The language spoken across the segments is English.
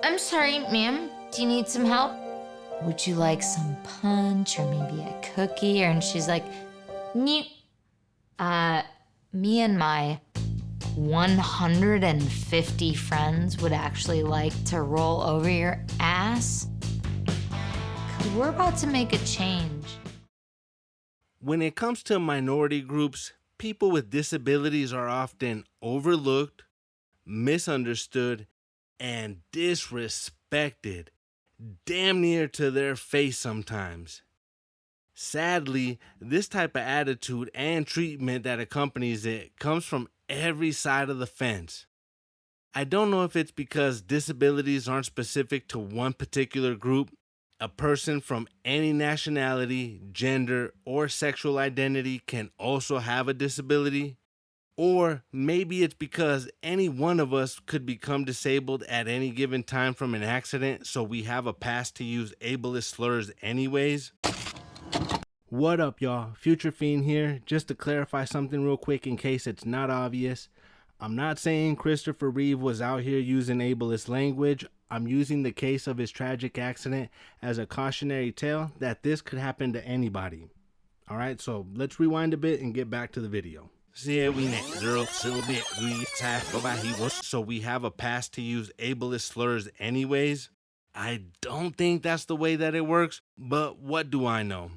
I'm sorry, ma'am. Do you need some help? Would you like some punch or maybe a cookie? And she's like, me and my 150 friends would actually like to roll over your ass. 'Cause we're about to make a change. When it comes to minority groups, people with disabilities are often overlooked, misunderstood, and disrespected, damn near to their face sometimes. Sadly, this type of attitude and treatment that accompanies it comes from every side of the fence. I don't know if it's because disabilities aren't specific to one particular group. A person from any nationality, gender, or sexual identity can also have a disability. Or maybe it's because any one of us could become disabled at any given time from an accident, so we have a pass to use ableist slurs anyways. What up, y'all? Future Fiend here. Just to clarify something real quick in case it's not obvious. I'm not saying Christopher Reeve was out here using ableist language. I'm using the case of his tragic accident as a cautionary tale that this could happen to anybody. Alright, so let's rewind a bit and get back to the video. So we have a pass to use ableist slurs anyways. I don't think that's the way that it works, but what do I know?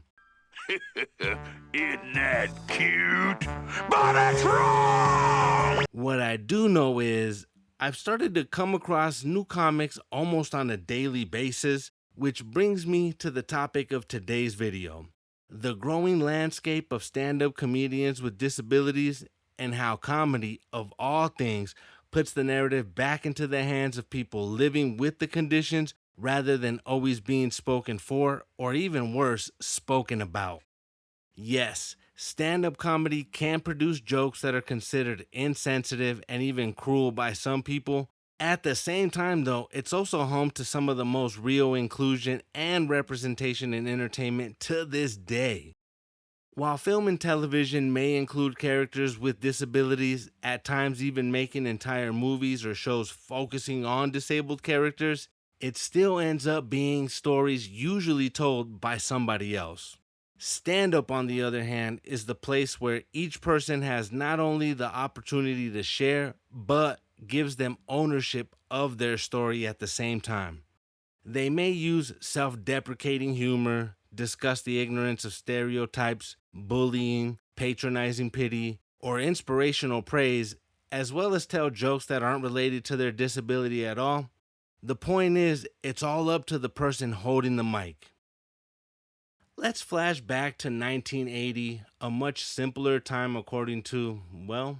Isn't that cute? But it's wrong! What I do know is I've started to come across new comics almost on a daily basis, which brings me to the topic of today's video. The growing landscape of stand-up comedians with disabilities and how comedy, of all things, puts the narrative back into the hands of people living with the conditions rather than always being spoken for, or even worse, spoken about. Yes, stand-up comedy can produce jokes that are considered insensitive and even cruel by some people. At the same time, though, it's also home to some of the most real inclusion and representation in entertainment to this day. While film and television may include characters with disabilities, at times even making entire movies or shows focusing on disabled characters, it still ends up being stories usually told by somebody else. Stand-up, on the other hand, is the place where each person has not only the opportunity to share, but gives them ownership of their story at the same time. They may use self-deprecating humor, discuss the ignorance of stereotypes, bullying, patronizing pity, or inspirational praise, as well as tell jokes that aren't related to their disability at all. The point is, it's all up to the person holding the mic. Let's flash back to 1980, a much simpler time according to, well,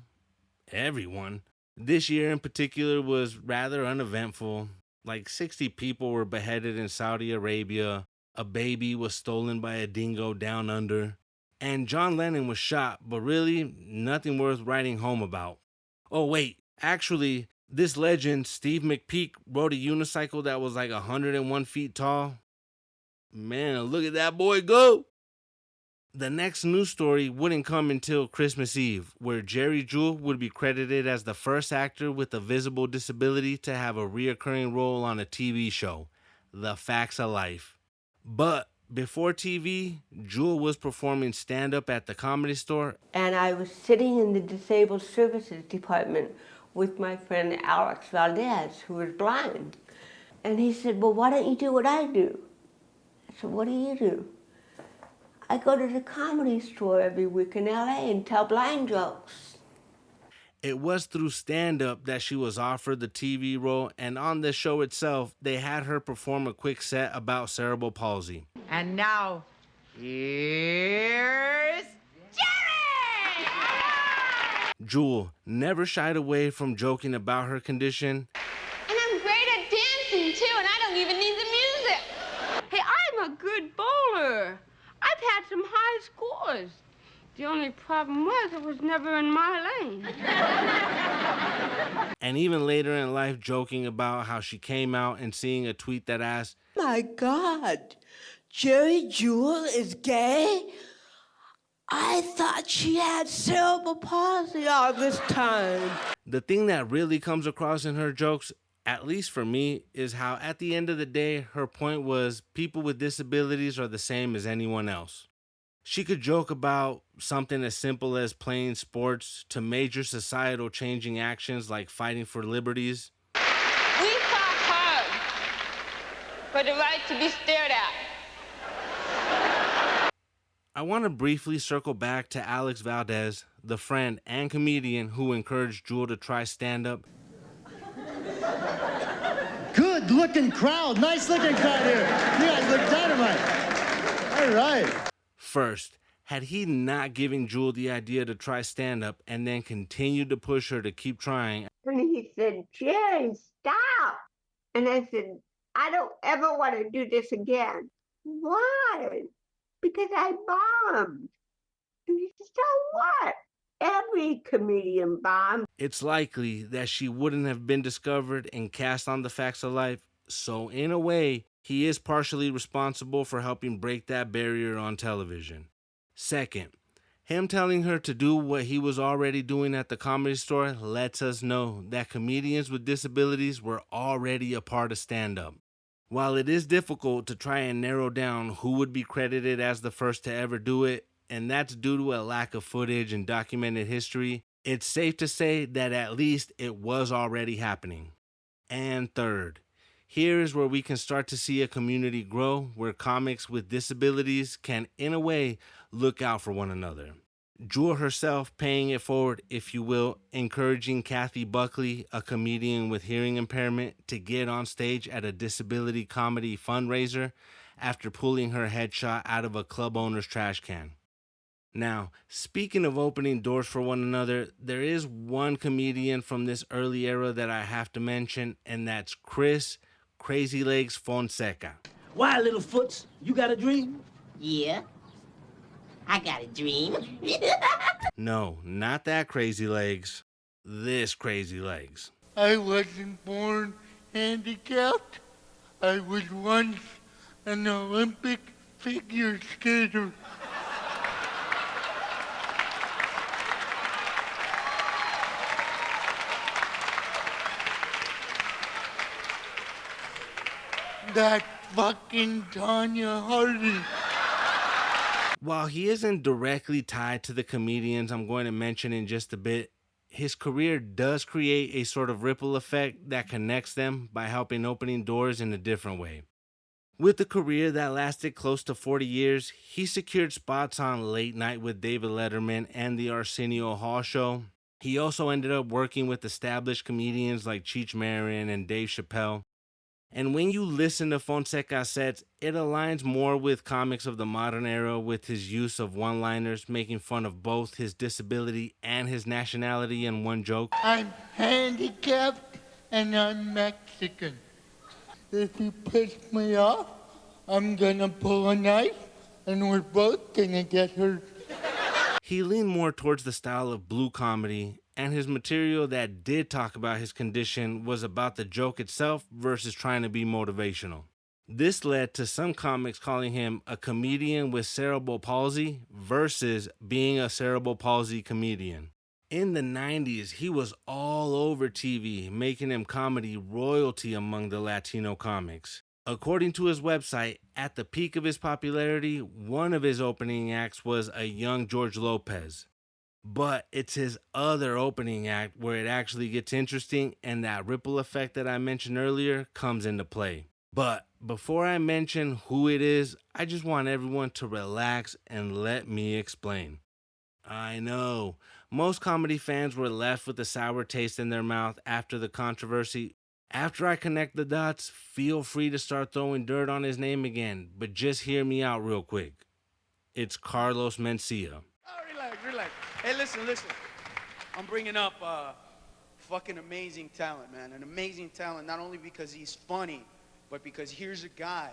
everyone. This year in particular was rather uneventful. Like 60 people were beheaded in Saudi Arabia, a baby was stolen by a dingo down under, and John Lennon was shot, but really nothing worth writing home about. Oh wait, actually, this legend, Steve McPeak, rode a unicycle that was like 101 feet tall. Man, look at that boy go! The next news story wouldn't come until Christmas Eve, where Geri Jewell would be credited as the first actor with a visible disability to have a reoccurring role on a TV show, The Facts of Life. But before TV, Jewell was performing stand-up at the Comedy Store. And I was sitting in the Disabled Services Department with my friend Alex Valdez, who was blind. And he said, well, why don't you do what I do? I said, what do? I go to the Comedy Store every week in LA and tell blind jokes. It was through stand-up that she was offered the TV role, and on the show itself, they had her perform a quick set about cerebral palsy. And now, here's Geri! Jewell never shied away from joking about her condition. And I'm great at dancing, too, and I don't even need the music. Hey, I'm a good bowler. I've had some high scores. The only problem was it was never in my lane. And even later in life, joking about how she came out and seeing a tweet that asked, My God, Geri Jewell is gay? I thought she had cerebral palsy all this time. The thing that really comes across in her jokes at least for me, is how at the end of the day, her point was people with disabilities are the same as anyone else. She could joke about something as simple as playing sports to major societal changing actions like fighting for liberties. We fought hard for the right to be stared at. I want to briefly circle back to Alex Valdez, the friend and comedian who encouraged Jewell to try stand-up. Good looking crowd. Nice looking crowd here. You guys look dynamite. All right. First, had he not given Jewell the idea to try stand-up and then continued to push her to keep trying? And he said, Jerry, stop. And I said, I don't ever want to do this again. Why? Because I bombed. And he said, so what? Every comedian bombed. It's likely that she wouldn't have been discovered and cast on The Facts of Life, so in a way, he is partially responsible for helping break that barrier on television. Second, him telling her to do what he was already doing at the Comedy Store lets us know that comedians with disabilities were already a part of stand-up. While it is difficult to try and narrow down who would be credited as the first to ever do it, and that's due to a lack of footage and documented history, it's safe to say that at least it was already happening. And third, here is where we can start to see a community grow where comics with disabilities can, in a way, look out for one another. Jewell herself paying it forward, if you will, encouraging Kathy Buckley, a comedian with hearing impairment, to get on stage at a disability comedy fundraiser after pulling her headshot out of a club owner's trash can. Now, speaking of opening doors for one another, there is one comedian from this early era that I have to mention, and that's Chris Crazy Legs Fonseca. Why, little foots? You got a dream? Yeah, I got a dream. No, not that Crazy Legs. This Crazy Legs. I wasn't born handicapped. I was once an Olympic figure skater. That fucking Tanya Hardy. While he isn't directly tied to the comedians I'm going to mention in just a bit, his career does create a sort of ripple effect that connects them by helping opening doors in a different way. With a career that lasted close to 40 years, he secured spots on Late Night with David Letterman and the Arsenio Hall Show. He also ended up working with established comedians like Cheech Marin and Dave Chappelle. And when you listen to Fonseca's sets, it aligns more with comics of the modern era with his use of one-liners, making fun of both his disability and his nationality in one joke. I'm handicapped and I'm Mexican. If you piss me off, I'm gonna pull a knife and we're both gonna get hurt. He leaned more towards the style of blue comedy, and his material that did talk about his condition was about the joke itself versus trying to be motivational. This led to some comics calling him a comedian with cerebral palsy versus being a cerebral palsy comedian. In the 90s, he was all over TV, making him comedy royalty among the Latino comics. According to his website, at the peak of his popularity, one of his opening acts was a young George Lopez. But it's his other opening act where it actually gets interesting and that ripple effect that I mentioned earlier comes into play. But before I mention who it is, I just want everyone to relax and let me explain. I know, most comedy fans were left with a sour taste in their mouth after the controversy. After I connect the dots, feel free to start throwing dirt on his name again, but just hear me out real quick. It's Carlos Mencia. Oh, relax. Hey, listen. I'm bringing up fucking amazing talent, man. An amazing talent, not only because he's funny, but because here's a guy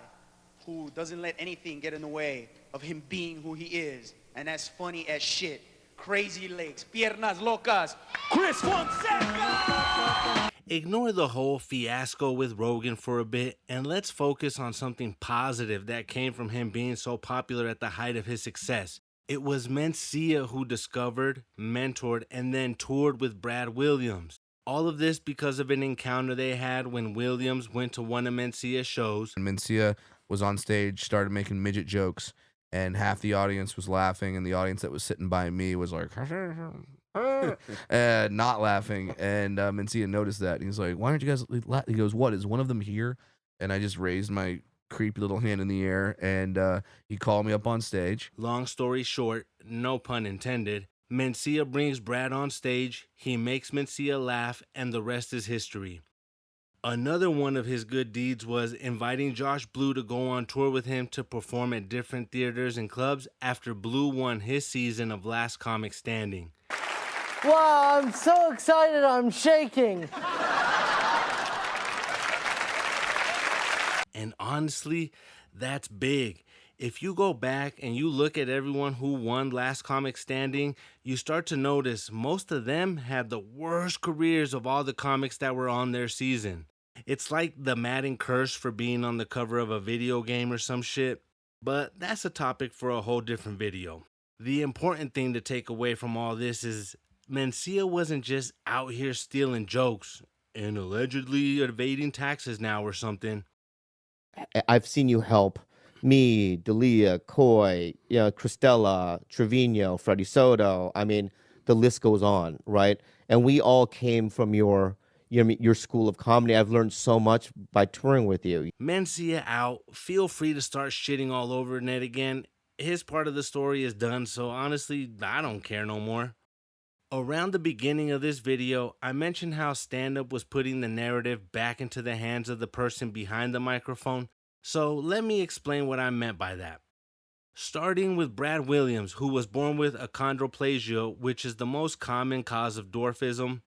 who doesn't let anything get in the way of him being who he is. And that's funny as shit. Crazy legs, piernas locas, Chris Fonseca! Ignore the whole fiasco with Rogan for a bit, and let's focus on something positive that came from him being so popular at the height of his success. It was Mencia who discovered, mentored, and then toured with Brad Williams. All of this because of an encounter they had when Williams went to one of Mencia's shows. And Mencia was on stage, started making midget jokes, and half the audience was laughing, and the audience that was sitting by me was like, not laughing. And Mencia noticed that. And he's like, why aren't you guys laugh? He goes, what, is one of them here? And I just raised my creepy little hand in the air, and he called me up on stage. Long story short, no pun intended, Mencia brings Brad on stage, he makes Mencia laugh, and the rest is history. Another one of his good deeds was inviting Josh Blue to go on tour with him to perform at different theaters and clubs after Blue won his season of Last Comic Standing. Wow, I'm so excited, I'm shaking. And honestly, that's big. If you go back and you look at everyone who won Last Comic Standing, you start to notice most of them had the worst careers of all the comics that were on their season. It's like the Madden curse for being on the cover of a video game or some shit, but that's a topic for a whole different video. The important thing to take away from all this is Mencia wasn't just out here stealing jokes and allegedly evading taxes now or something. I've seen you help me, D'Elia, Coy, Cristela, Trevino, Freddie Soto. I mean, the list goes on, right? And we all came from your school of comedy. I've learned so much by touring with you. Mencia out. Feel free to start shitting all over Ned again. His part of the story is done, so honestly, I don't care no more. Around the beginning of this video, I mentioned how stand-up was putting the narrative back into the hands of the person behind the microphone. So let me explain what I meant by that. Starting with Brad Williams, who was born with achondroplasia, which is the most common cause of dwarfism.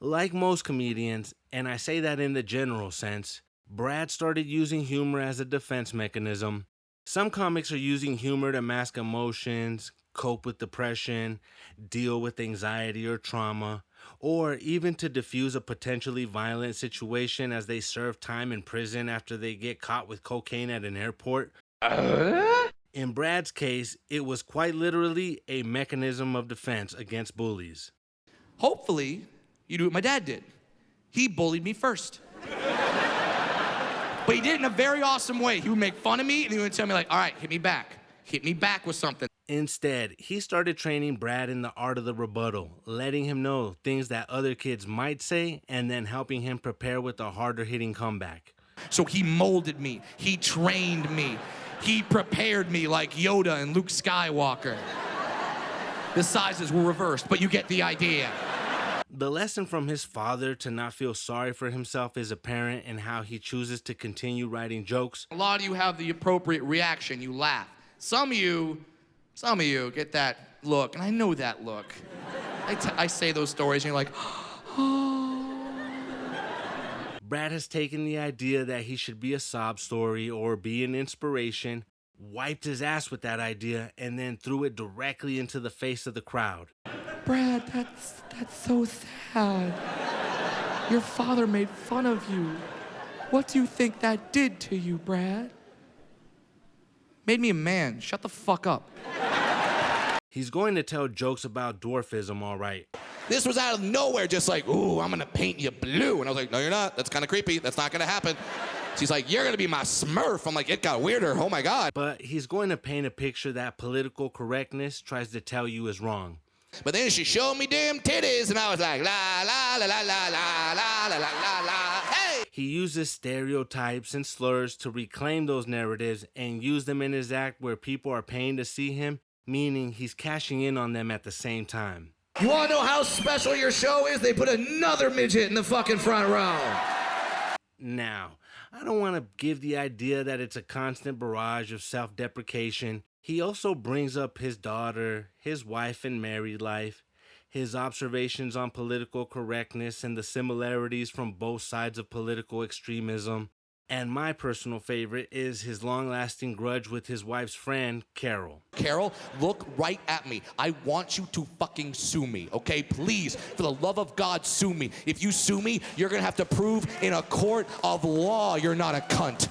Like most comedians, and I say that in the general sense, Brad started using humor as a defense mechanism. Some comics are using humor to mask emotions, cope with depression, deal with anxiety or trauma, or even to diffuse a potentially violent situation as they serve time in prison after they get caught with cocaine at an airport. In Brad's case, it was quite literally a mechanism of defense against bullies. Hopefully, you do what my dad did. He bullied me first. But he did it in a very awesome way. He would make fun of me, and he would tell me, like, all right, hit me back. Hit me back with something. Instead, he started training Brad in the art of the rebuttal, letting him know things that other kids might say, and then helping him prepare with a harder-hitting comeback. So he molded me. He trained me. He prepared me like Yoda and Luke Skywalker. The sizes were reversed, but you get the idea. The lesson from his father to not feel sorry for himself is apparent in how he chooses to continue writing jokes. A lot of you have the appropriate reaction. You laugh. Some of you get that look, and I know that look. I say those stories, and you're like, oh. Brad has taken the idea that he should be a sob story or be an inspiration, wiped his ass with that idea, and then threw it directly into the face of the crowd. Brad, that's so sad. Your father made fun of you. What do you think that did to you, Brad? Made me a man. Shut the fuck up. He's going to tell jokes about dwarfism, all right. This was out of nowhere, just like, ooh, I'm gonna paint you blue. And I was like, no, you're not. That's kind of creepy. That's not gonna happen. She's like, you're gonna be my Smurf. I'm like, it got weirder. Oh my God. But he's going to paint a picture that political correctness tries to tell you is wrong. But then she showed me damn titties, and I was like, la, la, la, la, la, la, la, la, la, la, hey! He uses stereotypes and slurs to reclaim those narratives and use them in his act where people are paying to see him, meaning he's cashing in on them at the same time. You wanna know how special your show is? They put another midget in the fucking front row. Now, I don't want to give the idea that it's a constant barrage of self-deprecation. He also brings up his daughter, his wife and married life, his observations on political correctness and the similarities from both sides of political extremism. And my personal favorite is his long-lasting grudge with his wife's friend, Carol. Carol, look right at me. I want you to fucking sue me, okay? Please, for the love of God, sue me. If you sue me, you're gonna have to prove in a court of law you're not a cunt.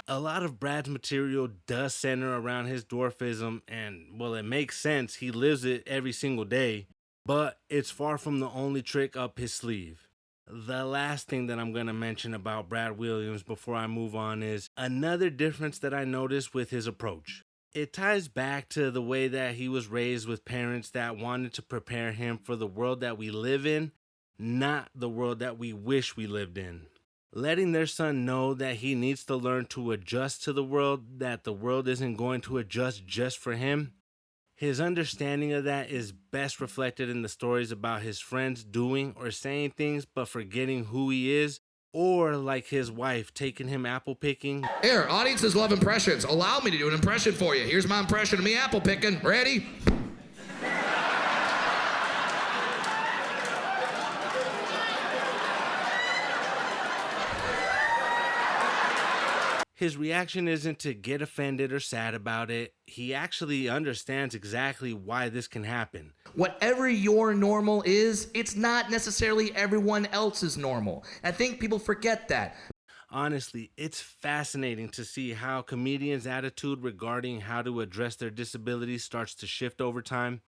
A lot of Brad's material does center around his dwarfism, and, well, it makes sense. He lives it every single day, but it's far from the only trick up his sleeve. The last thing that I'm going to mention about Brad Williams before I move on is another difference that I noticed with his approach. It ties back to the way that he was raised with parents that wanted to prepare him for the world that we live in, not the world that we wish we lived in. Letting their son know that he needs to learn to adjust to the world, that the world isn't going to adjust just for him. His understanding of that is best reflected in the stories about his friends doing or saying things but forgetting who he is, or like his wife taking him apple picking. Here, audiences love impressions. Allow me to do an impression for you. Here's my impression of me apple picking. Ready? His reaction isn't to get offended or sad about it. He actually understands exactly why this can happen. Whatever your normal is, it's not necessarily everyone else's normal. I think people forget that. Honestly, it's fascinating to see how comedians' attitude regarding how to address their disabilities starts to shift over time.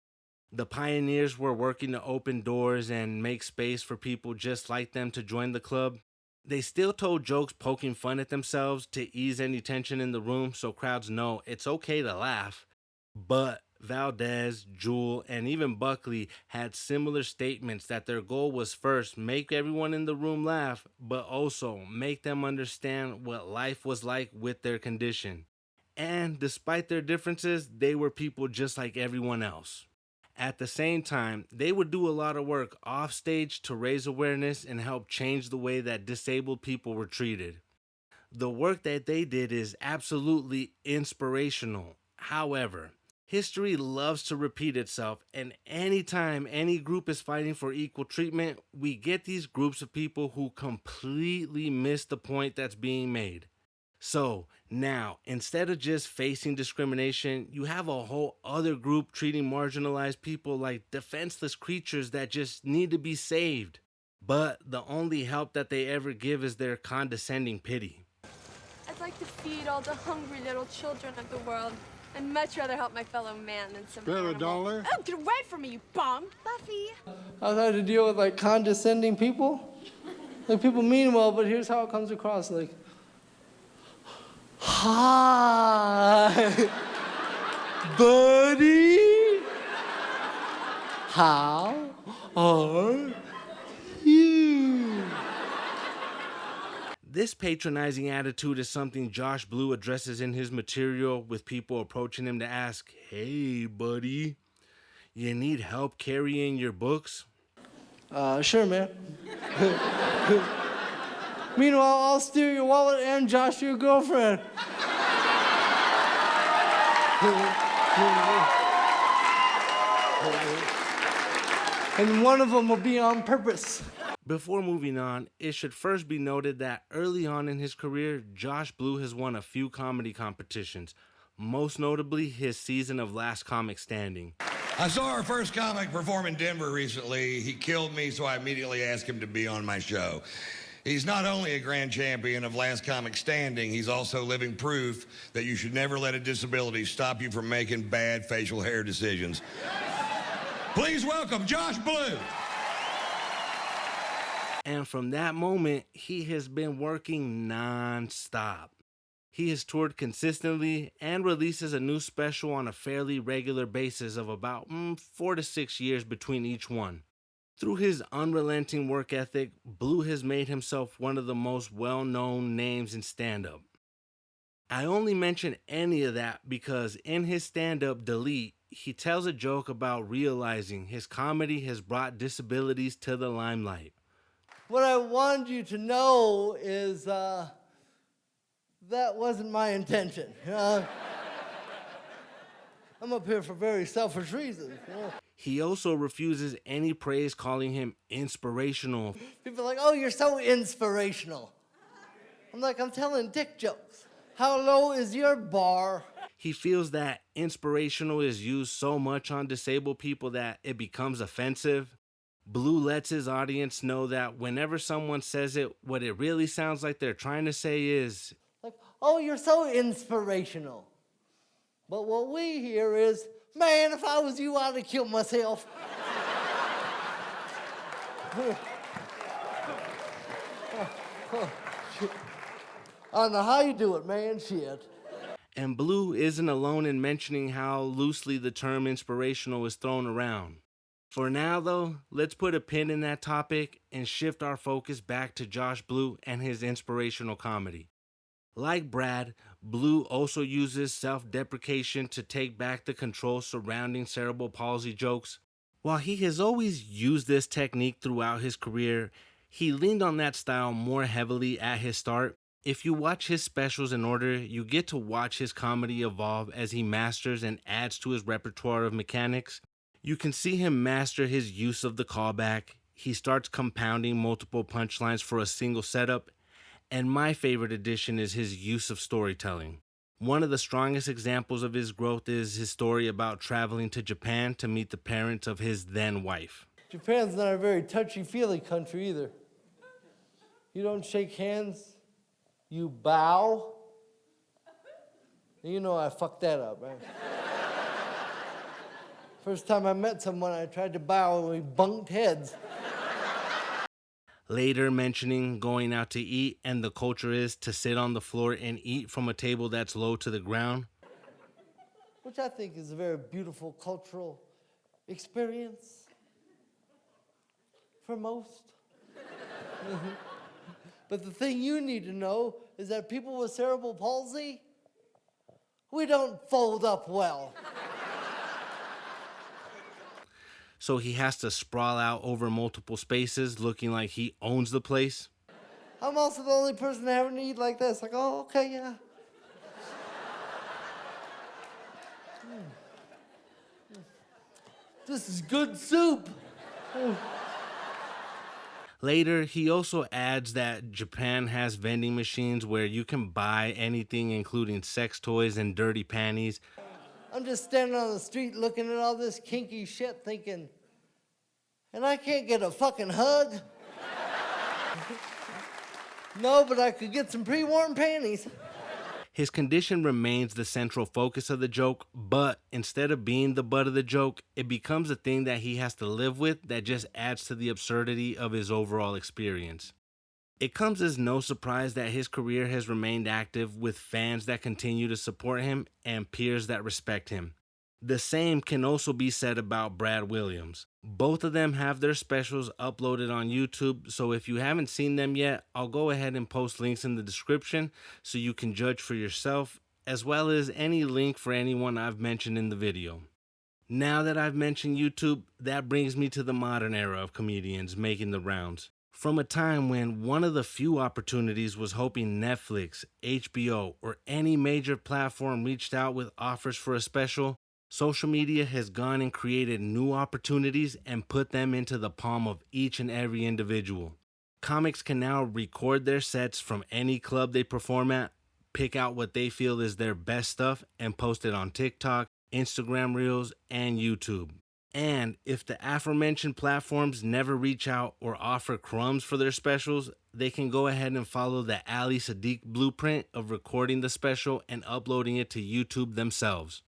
The pioneers were working to open doors and make space for people just like them to join the club. They still told jokes poking fun at themselves to ease any tension in the room so crowds know it's okay to laugh. But Valdez, Jewell, and even Buckley had similar statements that their goal was first make everyone in the room laugh, but also make them understand what life was like with their condition. And despite their differences, they were people just like everyone else. At the same time, they would do a lot of work off stage to raise awareness and help change the way that disabled people were treated. The work that they did is absolutely inspirational. However, history loves to repeat itself, and anytime any group is fighting for equal treatment, we get these groups of people who completely miss the point that's being made. So now, instead of just facing discrimination, you have a whole other group treating marginalized people like defenseless creatures that just need to be saved. But the only help that they ever give is their condescending pity. I'd like to feed all the hungry little children of the world. I'd much rather help my fellow man than some Better animal. dollar? Oh, get away from me, you bum! Buffy! I've had to deal with like condescending people. Like people mean well, but here's how it comes across. Like, hi, buddy. How are you? This patronizing attitude is something Josh Blue addresses in his material, with people approaching him to ask, "Hey, buddy, you need help carrying your books?" Sure, man. Meanwhile, I'll steal your wallet and Josh, your girlfriend. And one of them will be on purpose. Before moving on, it should first be noted that early on in his career, Josh Blue has won a few comedy competitions, most notably his season of Last Comic Standing. I saw our first comic perform in Denver recently. He killed me, so I immediately asked him to be on my show. He's not only a grand champion of Last Comic Standing, he's also living proof that you should never let a disability stop you from making bad facial hair decisions. Please welcome Josh Blue. And from that moment, he has been working non-stop. He has toured consistently and releases a new special on a fairly regular basis of about 4 to 6 years between each one. Through his unrelenting work ethic, Blue has made himself one of the most well-known names in stand-up. I only mention any of that because in his stand-up Delete, he tells a joke about realizing his comedy has brought disabilities to the limelight. What I wanted you to know is that wasn't my intention. I'm up here for very selfish reasons. He also refuses any praise calling him inspirational. People are like, oh, you're so inspirational. I'm like, I'm telling dick jokes. How low is your bar? He feels that inspirational is used so much on disabled people that it becomes offensive. Blue lets his audience know that whenever someone says it, what it really sounds like they're trying to say is, like, oh, you're so inspirational. But what we hear is, man, if I was you, I'd have killed myself. Shit. I don't know how you do it, man. Shit. And Blue isn't alone in mentioning how loosely the term inspirational is thrown around. For now, though, let's put a pin in that topic and shift our focus back to Josh Blue and his inspirational comedy. Like Brad, Blue also uses self-deprecation to take back the control surrounding cerebral palsy jokes. While he has always used this technique throughout his career, he leaned on that style more heavily at his start. If you watch his specials in order, you get to watch his comedy evolve as he masters and adds to his repertoire of mechanics. You can see him master his use of the callback. He starts compounding multiple punchlines for a single setup. And my favorite addition is his use of storytelling. One of the strongest examples of his growth is his story about traveling to Japan to meet the parents of his then wife. Japan's not a very touchy-feely country either. You don't shake hands, you bow. You know I fucked that up, right? First time I met someone, I tried to bow and we bunked heads. Later mentioning going out to eat and the culture is to sit on the floor and eat from a table that's low to the ground. Which I think is a very beautiful cultural experience for most. But the thing you need to know is that people with cerebral palsy, we don't fold up well. So he has to sprawl out over multiple spaces, looking like he owns the place. I'm also the only person to ever eat like this. Like, oh, okay, yeah. This is good soup. Later, he also adds that Japan has vending machines where you can buy anything, including sex toys and dirty panties. I'm just standing on the street looking at all this kinky shit thinking, and I can't get a fucking hug? No, but I could get some pre-worn panties. His condition remains the central focus of the joke, but instead of being the butt of the joke, it becomes a thing that he has to live with that just adds to the absurdity of his overall experience. It comes as no surprise that his career has remained active with fans that continue to support him and peers that respect him. The same can also be said about Brad Williams. Both of them have their specials uploaded on YouTube, so if you haven't seen them yet, I'll go ahead and post links in the description so you can judge for yourself, as well as any link for anyone I've mentioned in the video. Now that I've mentioned YouTube, that brings me to the modern era of comedians making the rounds. From a time when one of the few opportunities was hoping Netflix, HBO, or any major platform reached out with offers for a special, social media has gone and created new opportunities and put them into the palm of each and every individual. Comics can now record their sets from any club they perform at, pick out what they feel is their best stuff, and post it on TikTok, Instagram Reels, and YouTube. And if the aforementioned platforms never reach out or offer crumbs for their specials, they can go ahead and follow the Ali Sadiq blueprint of recording the special and uploading it to YouTube themselves.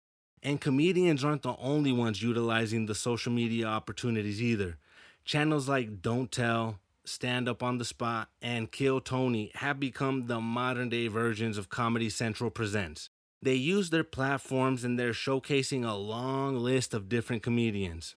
And comedians aren't the only ones utilizing the social media opportunities either. Channels like Don't Tell, Stand Up on the Spot, and Kill Tony have become the modern day versions of Comedy Central Presents. They use their platforms and they're showcasing a long list of different comedians.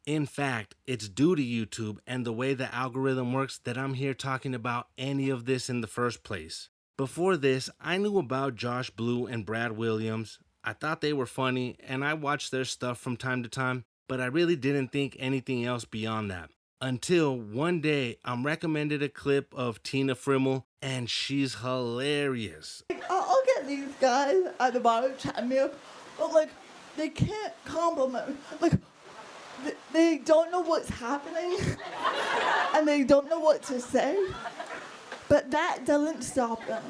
In fact, it's due to YouTube and the way the algorithm works that I'm here talking about any of this in the first place. Before this, I knew about Josh Blue and Brad Williams. I thought they were funny and I watched their stuff from time to time, but I really didn't think anything else beyond that. Until one day, I'm recommended a clip of Tina Friml, and she's hilarious. I'll get these guys at the bar chatting me up, but like, they can't compliment me. Like, they don't know what's happening, and they don't know what to say, but that doesn't stop them.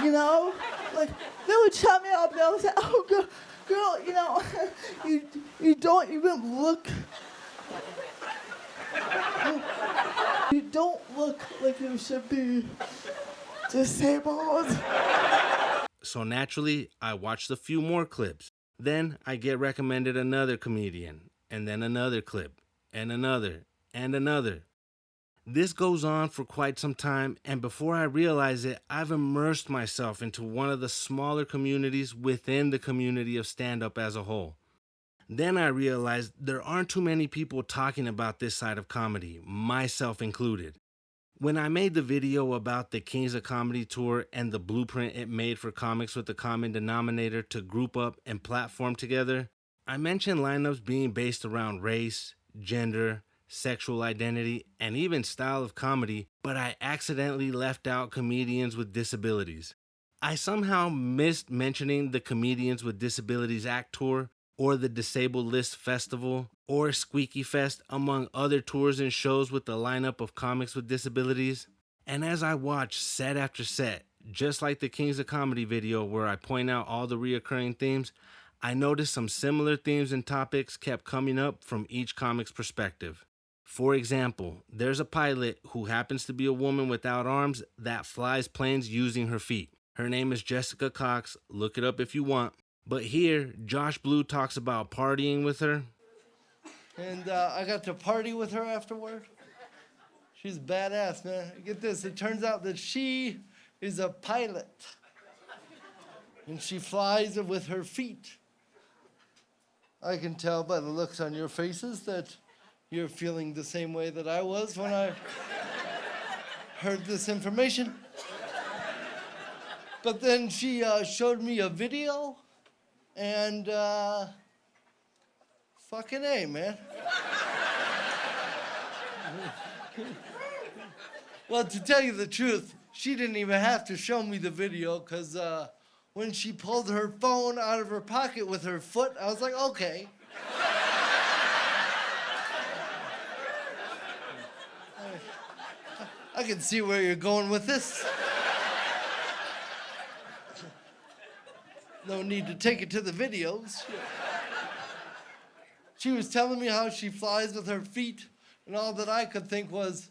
You know? Like, they would chat me up and they would say, oh, girl, you know, you don't even look, you don't look like you should be disabled. So naturally, I watched a few more clips. Then I get recommended another comedian, and then another clip, and another, and another. This goes on for quite some time, and before I realize it, I've immersed myself into one of the smaller communities within the community of stand-up as a whole. Then I realized there aren't too many people talking about this side of comedy, myself included. When I made the video about the Kings of Comedy tour and the blueprint it made for comics with the common denominator to group up and platform together, I mentioned lineups being based around race, gender, sexual identity, and even style of comedy, but I accidentally left out comedians with disabilities. I somehow missed mentioning the Comedians with Disabilities Act tour, or the Disabled List Festival, or Squeaky Fest, among other tours and shows with the lineup of comics with disabilities. And as I watched set after set, just like the Kings of Comedy video where I point out all the reoccurring themes, I noticed some similar themes and topics kept coming up from each comic's perspective. For example, there's a pilot who happens to be a woman without arms that flies planes using her feet. Her name is Jessica Cox, look it up if you want. But here, Josh Blue talks about partying with her. And I got to party with her afterward. She's badass, man. Get this, it turns out that she is a pilot. And she flies with her feet. I can tell by the looks on your faces that you're feeling the same way that I was when I heard this information. But then she showed me a video, and fucking A, man. Well, to tell you the truth, she didn't even have to show me the video, because when she pulled her phone out of her pocket with her foot, I was like, okay. I can see where you're going with this. No need to take it to the videos. She was telling me how she flies with her feet, and all that I could think was,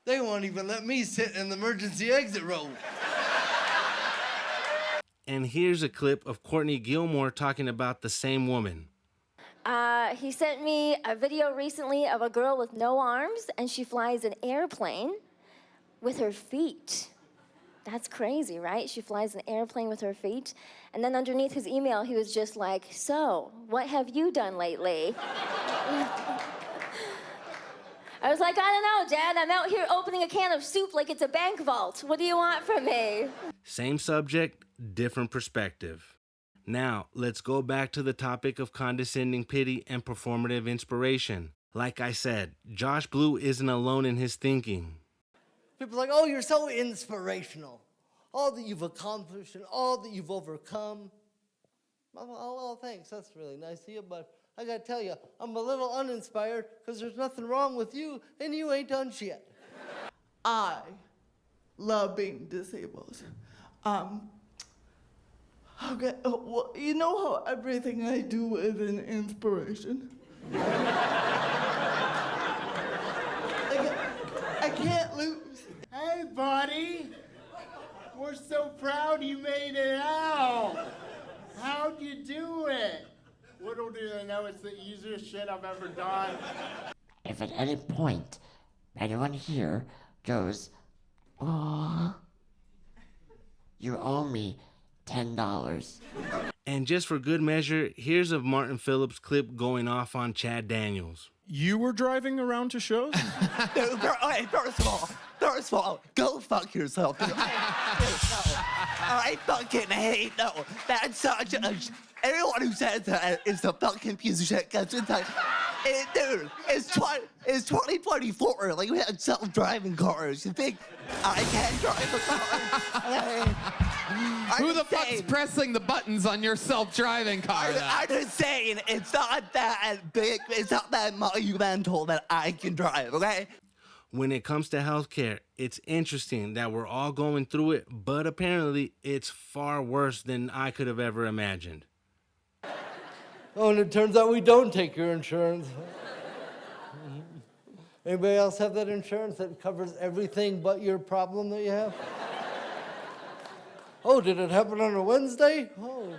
they won't even let me sit in the emergency exit row. And here's a clip of Courtney Gilmour talking about the same woman. He sent me a video recently of a girl with no arms, and she flies an airplane with her feet. That's crazy, right? She flies an airplane with her feet. And then underneath his email, he was just like, so, what have you done lately? I was like, I don't know, Dad. I'm out here opening a can of soup like it's a bank vault. What do you want from me? Same subject, different perspective. Now, let's go back to the topic of condescending pity and performative inspiration. Like I said, Josh Blue isn't alone in his thinking. People are like, oh, you're so inspirational. All that you've accomplished and all that you've overcome. Oh, well, thanks. That's really nice of you, but I gotta tell you, I'm a little uninspired because there's nothing wrong with you and you ain't done shit. I love being disabled. Okay, well, you know how everything I do is an inspiration? I can't lose. Hey, buddy. We're so proud you made it out. How'd you do it? Little do they know it's the easiest shit I've ever done. If at any point anyone here goes, "Aw, you owe me $10. And just for good measure, here's a Martin Phillips clip going off on Chad Daniels. You were driving around to shows? Okay, first of all, go fuck yourself. I fucking hate, no, that's such a, everyone who says that is a fucking piece of shit, because it's like, dude, it's 2024, like we had self-driving cars, you think I can't drive a car? Who the fuck's pressing the buttons on your self-driving car? I'm just saying, it's not that big, it's not that monumental that I can drive, okay? When it comes to healthcare, it's interesting that we're all going through it, but apparently it's far worse than I could have ever imagined. Oh, and it turns out we don't take your insurance. Anybody else have that insurance that covers everything but your problem that you have? Oh, did it happen on a Wednesday? Oh,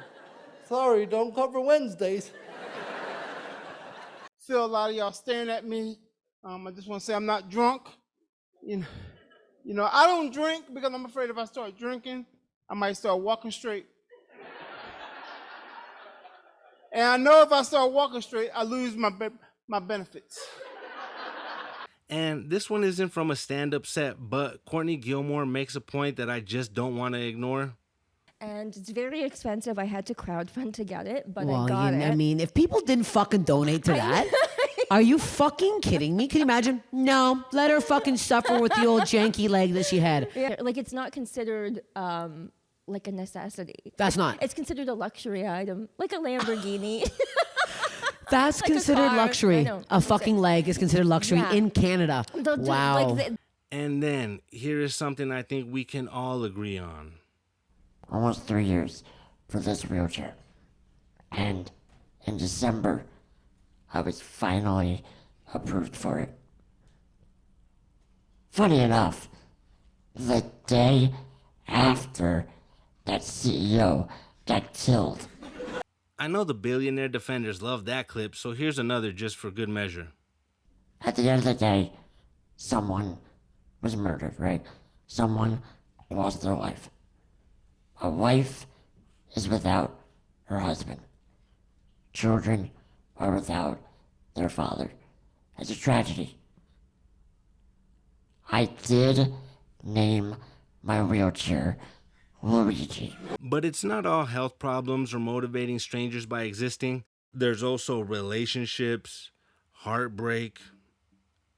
sorry, don't cover Wednesdays. See a lot of y'all staring at me. I just want to say I'm not drunk. You know, I don't drink because I'm afraid if I start drinking, I might start walking straight. And I know if I start walking straight, I lose my benefits. And this one isn't from a stand-up set, but Courtney Gilmour makes a point that I just don't want to ignore. And it's very expensive. I had to crowdfund to get it, but Well, I got it. I mean, if people didn't fucking donate to that, are you fucking kidding me? Can you imagine? No, let her fucking suffer with the old janky leg that she had. Yeah, like it's not considered like a necessity. That's not. It's considered a luxury item, like a Lamborghini. That's Like a considered car. I luxury. know. A fucking leg is considered luxury Yeah. in Canada. Wow. And then, here is something I think we can all agree on. Almost 3 years for this wheelchair. And in December, I was finally approved for it. Funny enough, the day after that CEO got killed. I know the billionaire defenders love that clip, so here's another just for good measure. At the end of the day, someone was murdered, right? Someone lost their life. A wife is without her husband. Children are without their father. It's a tragedy. I did name my wheelchair Luigi. But it's not all health problems or motivating strangers by existing. There's also relationships, heartbreak,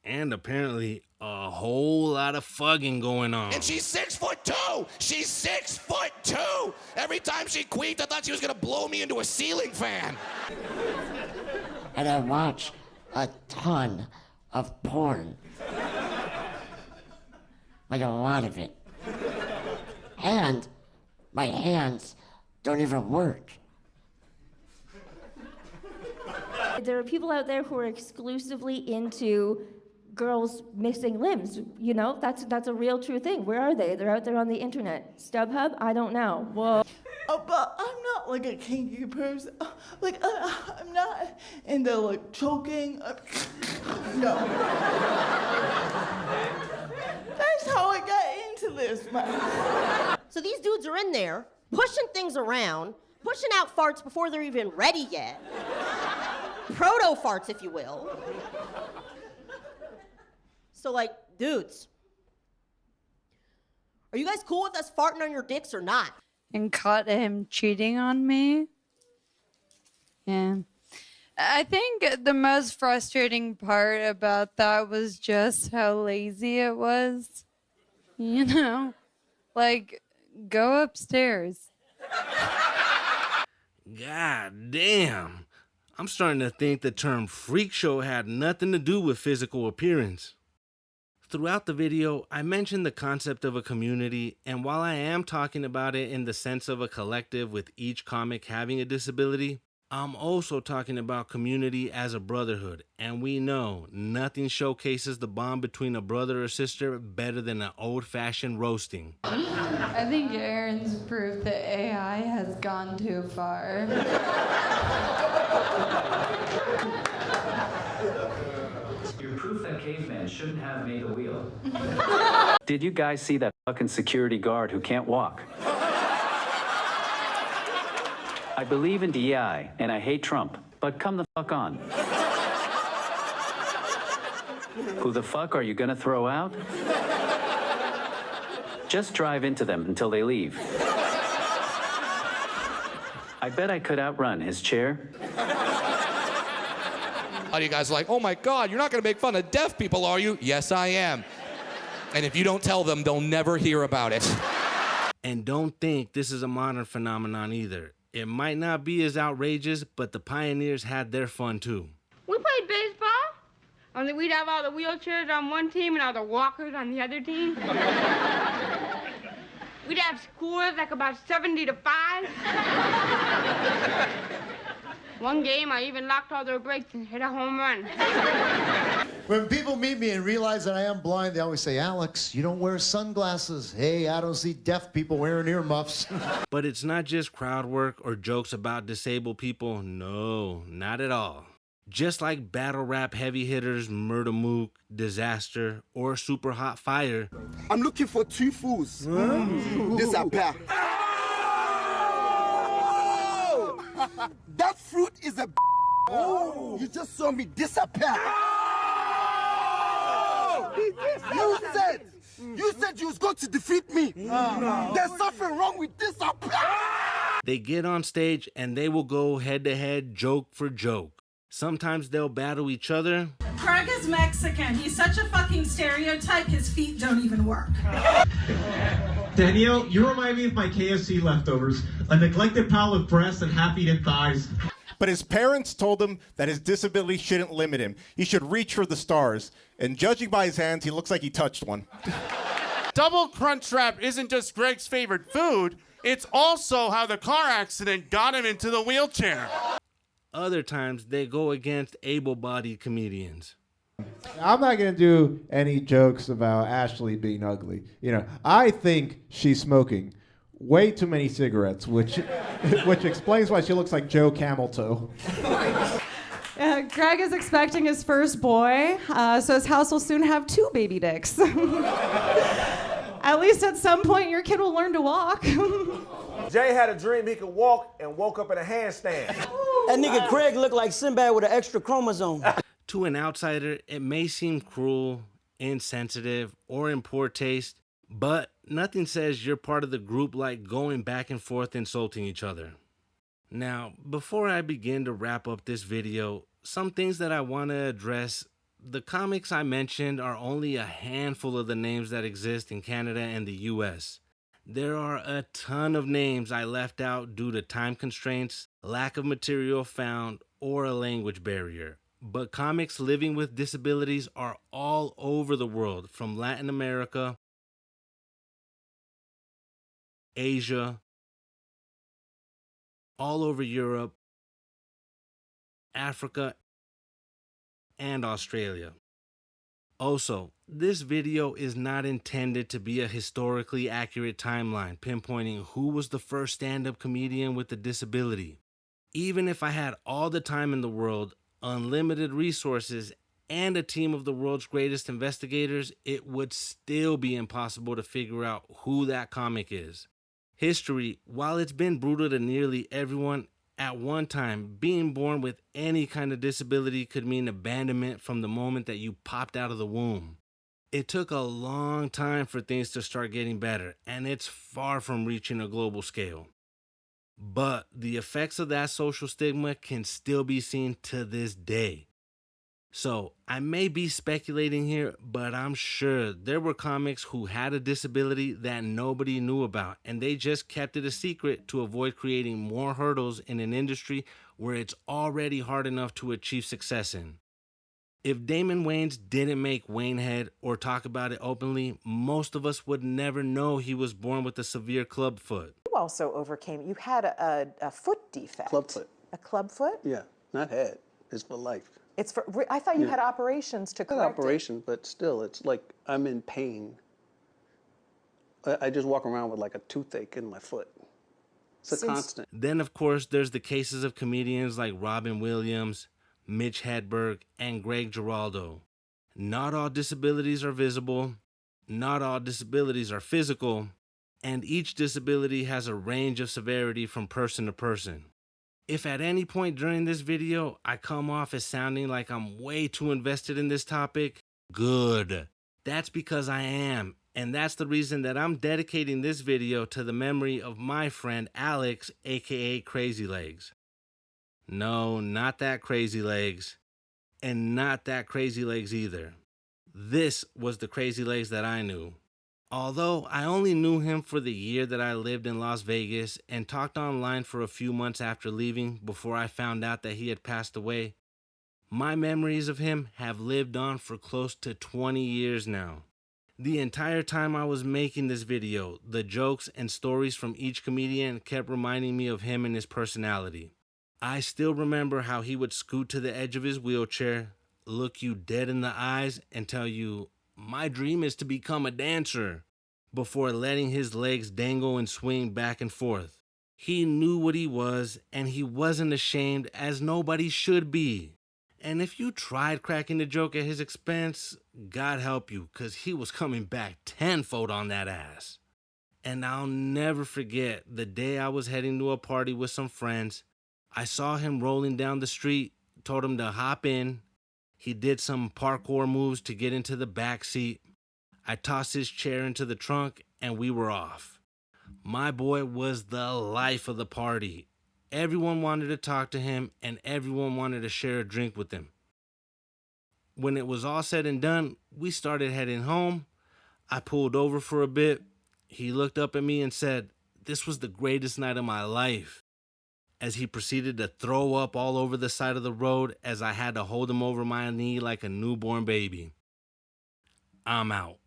and apparently a whole lot of fugging going on. And she's 6'2". She's 6'2". Every time she queefed, I thought she was gonna blow me into a ceiling fan. And I watch a ton of porn. Like a lot of it. And my hands don't even work. There are people out there who are exclusively into girls missing limbs. You know, that's a real true thing. Where are they? They're out there on the internet. StubHub? I don't know. Whoa. Oh, but I'm not like a kinky person. Like, I'm not into like choking. No. That's how I got into this, man. So these dudes are in there, pushing things around, pushing out farts before they're even ready yet. Proto farts, if you will. So, like, dudes, are you guys cool with us farting on your dicks or not? And caught him cheating on me. Yeah. I think the most frustrating part about that was just how lazy it was. You know? Like, go upstairs. God damn. I'm starting to think the term freak show had nothing to do with physical appearance. Throughout the video, I mentioned the concept of a community, and while I am talking about it in the sense of a collective with each comic having a disability, I'm also talking about community as a brotherhood, and we know nothing showcases the bond between a brother or sister better than an old-fashioned roasting. I think Ahren's proof that AI has gone too far. You're proof that cavemen shouldn't have made the wheel. Did you guys see that fucking security guard who can't walk? I believe in DEI, and I hate Trump, but come the fuck on. Who the fuck are you gonna throw out? Just drive into them until they leave. I bet I could outrun his chair. Are you guys like, oh my God, you're not gonna make fun of deaf people, are you? Yes, I am. And if you don't tell them, they'll never hear about it. And don't think this is a modern phenomenon either. It might not be as outrageous, but the pioneers had their fun too. We played baseball. Only we'd have all the wheelchairs on one team and all the walkers on the other team. We'd have scores like about 70-5. One game, I even locked all their brakes and hit a home run. When people meet me and realize that I am blind, they always say, Alex, you don't wear sunglasses. Hey, I don't see deaf people wearing earmuffs. But it's not just crowd work or jokes about disabled people. No, not at all. Just like battle rap heavy hitters Murder Mook, Disaster, or Super Hot Fire. I'm looking for two fools. Disappear. That fruit is a You just saw me disappear. You said you was going to defeat me. There's something wrong with disappear. They get on stage and they will go head to head, joke for joke. Sometimes they'll battle each other. Craig is Mexican. He's such a fucking stereotype, his feet don't even work. Danielle, you remind me of my KFC leftovers, a neglected pile of breasts and half-eaten thighs. But his parents told him that his disability shouldn't limit him. He should reach for the stars. And judging by his hands, he looks like he touched one. Double Crunchwrap isn't just Greg's favorite food, it's also how the car accident got him into the wheelchair. Other times, they go against able-bodied comedians. I'm not going to do any jokes about Ashley being ugly. You know, I think she's smoking way too many cigarettes, which explains why she looks like Joe Cameltoe. Greg is expecting his first boy, so his house will soon have 2 baby dicks. At least at some point, your kid will learn to walk. Jay had a dream he could walk and woke up in a handstand. That nigga Craig looked like Sinbad with an extra chromosome. To an outsider, it may seem cruel, insensitive, or in poor taste, but nothing says you're part of the group like going back and forth insulting each other. Now, before I begin to wrap up this video, some things that I want to address. The comics I mentioned are only a handful of the names that exist in Canada and the US. There are a ton of names I left out due to time constraints, lack of material found, or a language barrier. But comics living with disabilities are all over the world, from Latin America, Asia, all over Europe, Africa, and Australia. Also, this video is not intended to be a historically accurate timeline pinpointing who was the first stand-up comedian with a disability. Even if I had all the time in the world, unlimited resources, and a team of the world's greatest investigators, it would still be impossible to figure out who that comic is. History, while it's been brutal to nearly everyone, at one time, being born with any kind of disability could mean abandonment from the moment that you popped out of the womb. It took a long time for things to start getting better, and it's far from reaching a global scale. But the effects of that social stigma can still be seen to this day. So, I may be speculating here, but I'm sure there were comics who had a disability that nobody knew about, and they just kept it a secret to avoid creating more hurdles in an industry where it's already hard enough to achieve success in. If Damon Wayans didn't make Waynehead or talk about it openly, most of us would never know he was born with a severe club foot. You also overcame, you had a foot defect. Club foot. A club foot? Yeah, not head. It's for life. It's for, I thought you Yeah. had operations to Not correct it. operation, but still, it's like I'm in pain. I just walk around with like a toothache in my foot. It's a constant. Then, of course, there's the cases of comedians like Robin Williams, Mitch Hedberg, and Greg Giraldo. Not all disabilities are visible, not all disabilities are physical, and each disability has a range of severity from person to person. If at any point during this video I come off as sounding like I'm way too invested in this topic, good. That's because I am, and that's the reason that I'm dedicating this video to the memory of my friend Alex, aka Crazy Legs. No, not that Crazy Legs, and not that Crazy Legs either. This was the Crazy Legs that I knew. Although I only knew him for the year that I lived in Las Vegas and talked online for a few months after leaving before I found out that he had passed away, my memories of him have lived on for close to 20 years now. The entire time I was making this video, the jokes and stories from each comedian kept reminding me of him and his personality. I still remember how he would scoot to the edge of his wheelchair, look you dead in the eyes, and tell you, "My dream is to become a dancer," before letting his legs dangle and swing back and forth. He knew what he was, and he wasn't ashamed, as nobody should be. And if you tried cracking a joke at his expense, God help you, because he was coming back tenfold on that ass. And I'll never forget the day I was heading to a party with some friends. I saw him rolling down the street, told him to hop in. He did some parkour moves to get into the back seat. I tossed his chair into the trunk and we were off. My boy was the life of the party. Everyone wanted to talk to him and everyone wanted to share a drink with him. When it was all said and done, we started heading home. I pulled over for a bit. He looked up at me and said, "This was the greatest night of my life," as he proceeded to throw up all over the side of the road as I had to hold him over my knee like a newborn baby. I'm out.